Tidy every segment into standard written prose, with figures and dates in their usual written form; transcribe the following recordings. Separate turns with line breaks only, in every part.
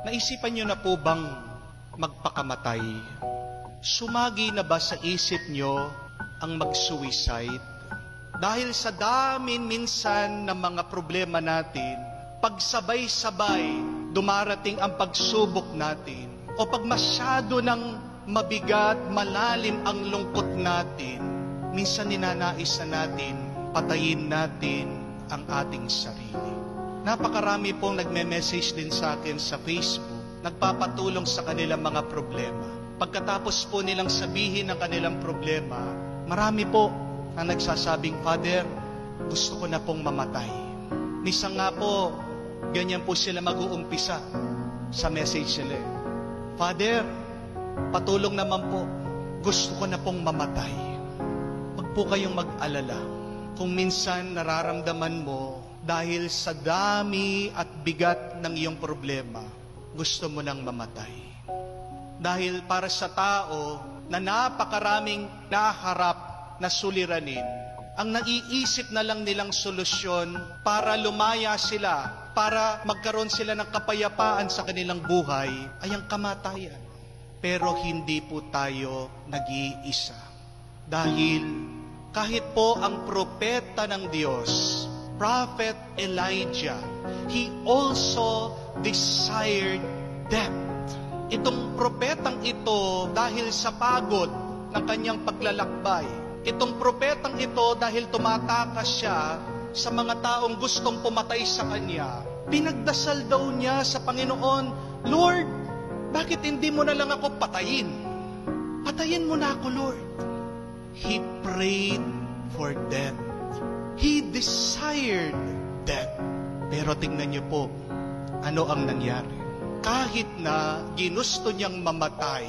Naisipan niyo na po bang magpakamatay? Sumagi na ba sa isip niyo ang mag-suicide? Dahil sa dami minsan ng mga problema natin, pagsabay-sabay dumarating ang pagsubok natin, o pag masyado ng mabigat, malalim ang lungkot natin, minsan ninanais na natin, patayin natin ang ating sarili. Napakarami pong nagme-message din sa akin sa Facebook, nagpapatulong sa kanilang mga problema. Pagkatapos po nilang sabihin ang kanilang problema, marami po ang nagsasabing, Father, gusto ko na pong mamatay. Minsan nga po, ganyan po sila mag-uumpisa sa message nila. Father, patulong naman po, gusto ko na pong mamatay. Huwag po kayong mag-alala. Kung minsan nararamdaman mo, dahil sa dami at bigat ng iyong problema, gusto mo nang mamatay. Dahil para sa tao na napakaraming naharap na suliranin, ang naiisip na lang nilang solusyon para lumaya sila, para magkaroon sila ng kapayapaan sa kanilang buhay, ay ang kamatayan. Pero hindi po tayo nag-iisa. Dahil kahit po ang propeta ng Diyos, Prophet Elijah, he also desired death. Itong propetang ito, dahil sa pagod ng kanyang paglalakbay, itong propetang ito, dahil tumatakas siya sa mga taong gustong pumatay sa kanya, pinagdasal daw niya sa Panginoon, Lord, bakit hindi mo na lang ako patayin? Patayin mo na ako, Lord. He prayed for death. He desired death. Pero tingnan niyo po, ano ang nangyari? Kahit na ginusto niyang mamatay,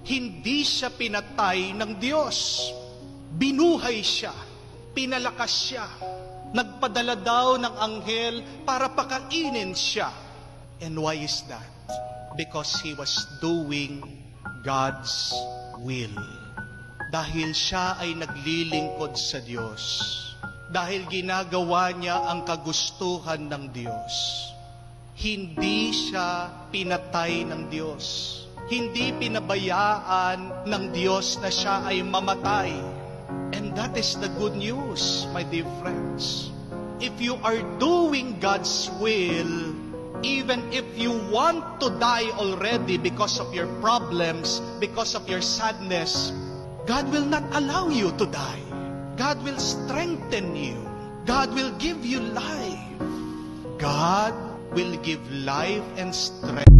hindi siya pinatay ng Diyos. Binuhay siya, pinalakas siya. Nagpadala daw ng anghel para pakainin siya. And why is that? Because he was doing God's will. Dahil siya ay naglilingkod sa Diyos. Dahil ginagawa niya ang kagustuhan ng Diyos. Hindi siya pinatay ng Diyos. Hindi pinabayaan ng Diyos na siya ay mamatay. And that is the good news, my dear friends. If you are doing God's will, even if you want to die already because of your problems, because of your sadness, God will not allow you to die. God will strengthen you. God will give you life. God will give life and strength